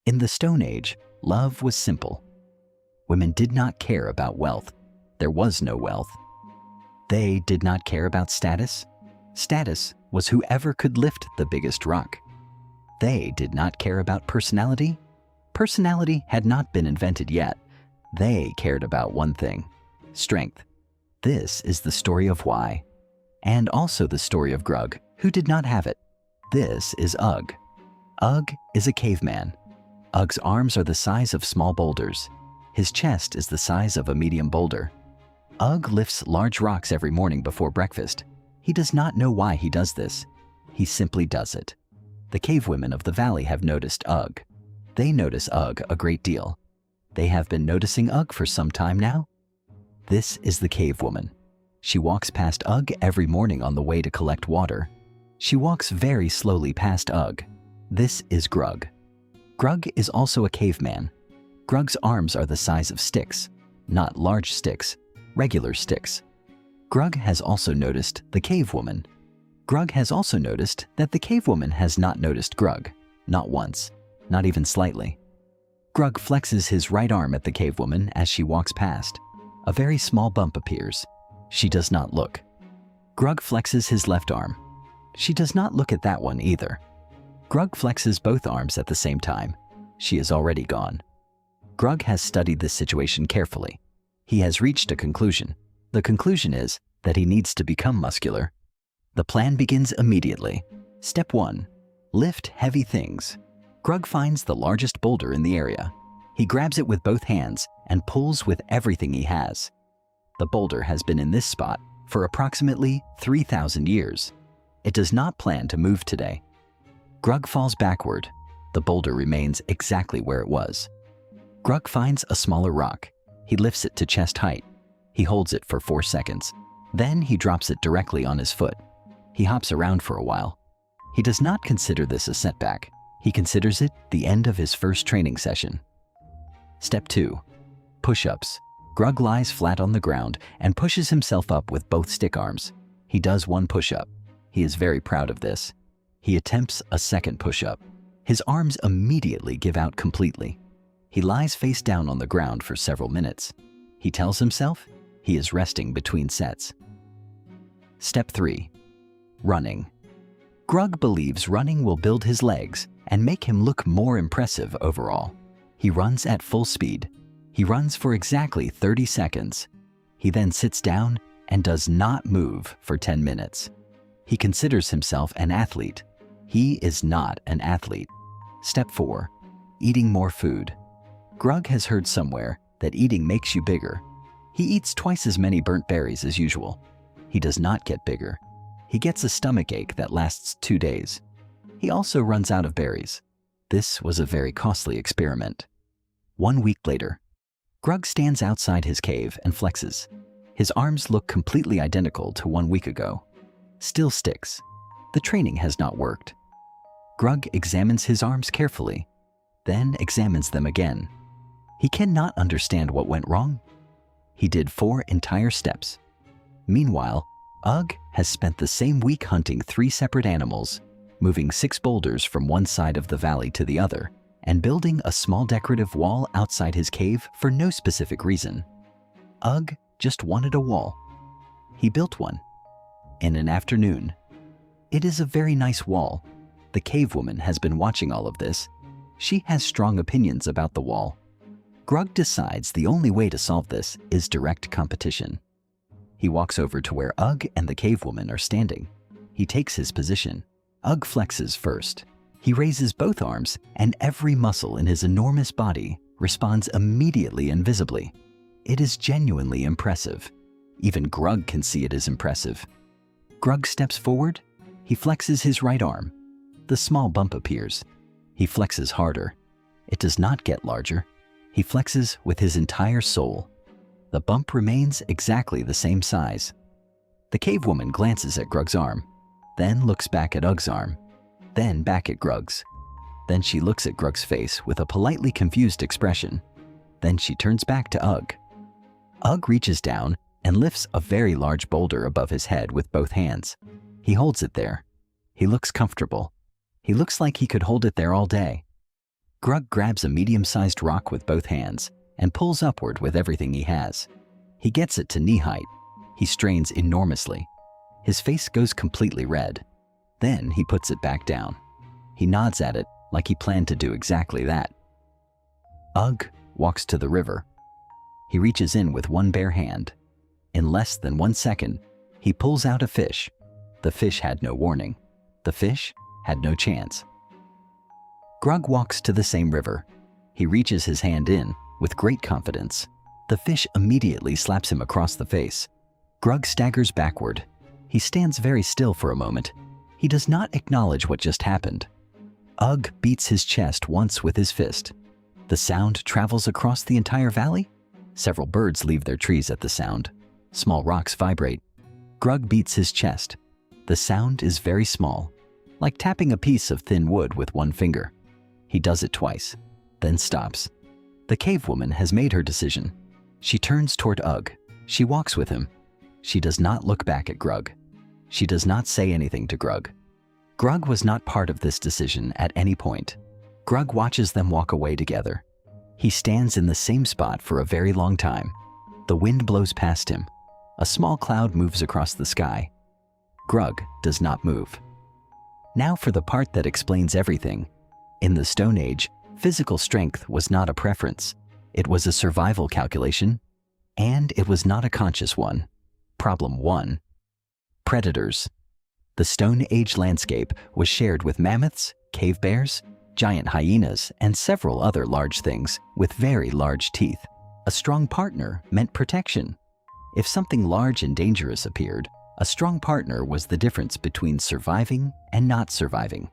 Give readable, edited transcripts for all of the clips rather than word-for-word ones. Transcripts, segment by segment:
In the Stone Age, love was simple. Women did not care about wealth. There was no wealth. They did not care about status. Status was whoever could lift the biggest rock. They did not care about personality. Personality had not been invented yet. They cared about one thing: strength. This is the story of why, and also the story of Grug, who did not have it. This is Ugg. Ugg is a caveman. Ugg's arms are the size of small boulders. His chest is the size of a medium boulder. Ugg lifts large rocks every morning before breakfast. He does not know why he does this. He simply does it. The cave women of the valley have noticed Ugg. They notice Ugg a great deal. They have been noticing Ugg for some time now. This is the cave woman. She walks past Ugg every morning on the way to collect water. She walks very slowly past Ugg. This is Grug. Grug is also a caveman. Grug's arms are the size of sticks, not large sticks, regular sticks. Grug has also noticed the cave woman. Grug has also noticed that the cave woman has not noticed Grug, not once, not even slightly. Grug flexes his right arm at the cave woman as she walks past. A very small bump appears. She does not look. Grug flexes his left arm. She does not look at that one either. Grug flexes both arms at the same time. She is already gone. Grug has studied this situation carefully. He has reached a conclusion. The conclusion is that he needs to become muscular. The plan begins immediately. Step 1. Lift heavy things. Grug finds the largest boulder in the area. He grabs it with both hands and pulls with everything he has. The boulder has been in this spot for approximately 3,000 years. It does not plan to move today. Grug falls backward. The boulder remains exactly where it was. Grug finds a smaller rock. He lifts it to chest height. He holds it for 4 seconds. Then he drops it directly on his foot. He hops around for a while. He does not consider this a setback. He considers it the end of his first training session. Step 2. Push-ups. Grug lies flat on the ground and pushes himself up with both stick arms. He does 1 push-up. He is very proud of this. He attempts a second push-up. His arms immediately give out completely. He lies face down on the ground for several minutes. He tells himself he is resting between sets. Step 3. Running. Grug believes running will build his legs and make him look more impressive overall. He runs at full speed. He runs for exactly 30 seconds. He then sits down and does not move for 10 minutes. He considers himself an athlete. He is not an athlete. Step 4. Eating more food. Grug has heard somewhere that eating makes you bigger. He eats twice as many burnt berries as usual. He does not get bigger. He gets a stomach ache that lasts 2 days. He also runs out of berries. This was a very costly experiment. 1 week later, Grug stands outside his cave and flexes. His arms look completely identical to 1 week ago. Still sticks. The training has not worked. Grug examines his arms carefully, then examines them again. He cannot understand what went wrong. He did 4 entire steps. Meanwhile, Ugg has spent the same week hunting 3 separate animals, moving 6 boulders from one side of the valley to the other, and building a small decorative wall outside his cave for no specific reason. Ugg just wanted a wall. He built one. In an afternoon. It is a very nice wall. The cave woman has been watching all of this. She has strong opinions about the wall. Grug decides the only way to solve this is direct competition. He walks over to where Ugg and the cave woman are standing. He takes his position. Ugg flexes first. He raises both arms, and every muscle in his enormous body responds immediately and visibly. It is genuinely impressive. Even Grug can see it is impressive. Grug steps forward. He flexes his right arm. The small bump appears. He flexes harder. It does not get larger. He flexes with his entire soul. The bump remains exactly the same size. The cave woman glances at Grug's arm, then looks back at Ugg's arm, then back at Grug's. Then she looks at Grug's face with a politely confused expression. Then she turns back to Ugg. Ugg reaches down and lifts a very large boulder above his head with both hands. He holds it there. He looks comfortable. He looks like he could hold it there all day. Grug grabs a medium-sized rock with both hands and pulls upward with everything he has. He gets it to knee height. He strains enormously. His face goes completely red. Then he puts it back down. He nods at it like he planned to do exactly that. Ugg walks to the river. He reaches in with one bare hand. In less than 1 second, he pulls out a fish. The fish had no warning. The fish had no chance. Grug walks to the same river. He reaches his hand in with great confidence. The fish immediately slaps him across the face. Grug staggers backward. He stands very still for a moment. He does not acknowledge what just happened. Ugg beats his chest once with his fist. The sound travels across the entire valley. Several birds leave their trees at the sound. Small rocks vibrate. Grug beats his chest. The sound is very small, like tapping a piece of thin wood with one finger. He does it twice, then stops. The cave woman has made her decision. She turns toward Ugg. She walks with him. She does not look back at Grug. She does not say anything to Grug. Grug was not part of this decision at any point. Grug watches them walk away together. He stands in the same spot for a very long time. The wind blows past him. A small cloud moves across the sky. Grug does not move. Now for the part that explains everything. In the Stone Age, physical strength was not a preference. It was a survival calculation, and it was not a conscious one. Problem 1. Predators. The Stone Age landscape was shared with mammoths, cave bears, giant hyenas, and several other large things with very large teeth. A strong partner meant protection. If something large and dangerous appeared, a strong partner was the difference between surviving and not surviving.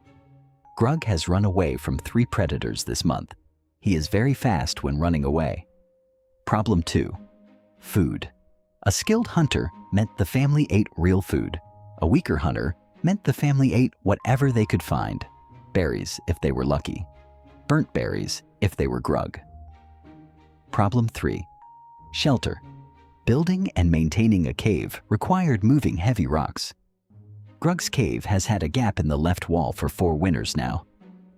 Grug has run away from 3 predators this month. He is very fast when running away. Problem 2. Food. A skilled hunter meant the family ate real food. A weaker hunter meant the family ate whatever they could find. Berries if they were lucky. Burnt berries if they were Grug. Problem 3. Shelter. Building and maintaining a cave required moving heavy rocks. Grug's cave has had a gap in the left wall for 4 winters now.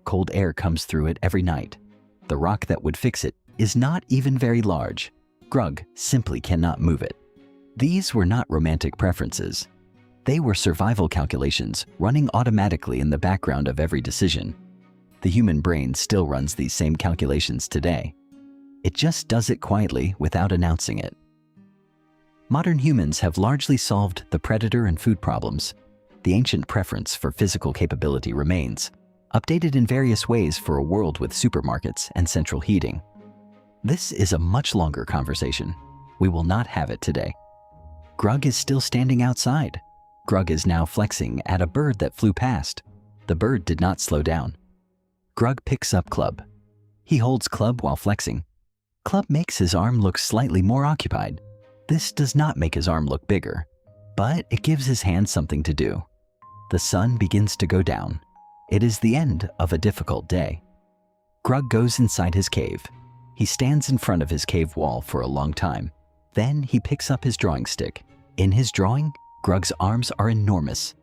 Cold air comes through it every night. The rock that would fix it is not even very large. Grug simply cannot move it. These were not romantic preferences. They were survival calculations running automatically in the background of every decision. The human brain still runs these same calculations today. It just does it quietly without announcing it. Modern humans have largely solved the predator and food problems. The ancient preference for physical capability remains, updated in various ways for a world with supermarkets and central heating. This is a much longer conversation. We will not have it today. Grug is still standing outside. Grug is now flexing at a bird that flew past. The bird did not slow down. Grug picks up Club. He holds Club while flexing. Club makes his arm look slightly more occupied. This does not make his arm look bigger, but it gives his hand something to do. The sun begins to go down. It is the end of a difficult day. Grug goes inside his cave. He stands in front of his cave wall for a long time. Then he picks up his drawing stick. In his drawing, Grug's arms are enormous.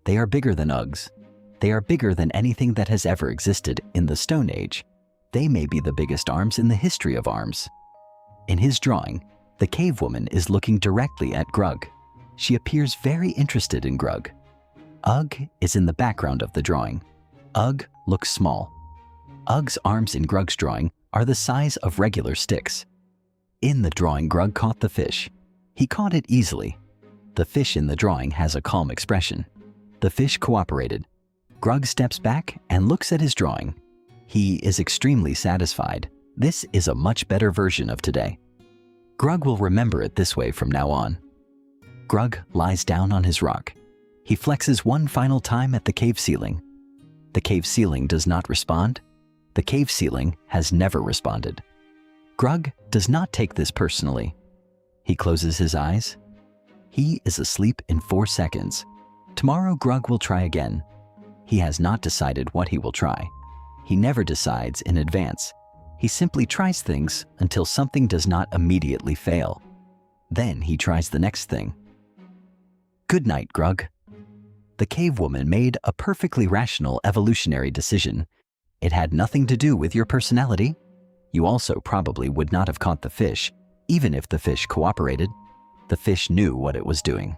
They are bigger than Ugg's. They are bigger than anything that has ever existed in the Stone Age. They may be the biggest arms in the history of arms. In his drawing, the cave woman is looking directly at Grug. She appears very interested in Grug. Ugg is in the background of the drawing. Ugg looks small. Ugg's arms in Grug's drawing are the size of regular sticks. In the drawing, Grug caught the fish. He caught it easily. The fish in the drawing has a calm expression. The fish cooperated. Grug steps back and looks at his drawing. He is extremely satisfied. This is a much better version of today. Grug will remember it this way from now on. Grug lies down on his rock. He flexes one final time at the cave ceiling. The cave ceiling does not respond. The cave ceiling has never responded. Grug does not take this personally. He closes his eyes. He is asleep in 4 seconds. Tomorrow Grug will try again. He has not decided what he will try. He never decides in advance. He simply tries things until something does not immediately fail. Then he tries the next thing. Good night, Grug. The cave woman made a perfectly rational evolutionary decision. It had nothing to do with your personality. You also probably would not have caught the fish, even if the fish cooperated. The fish knew what it was doing.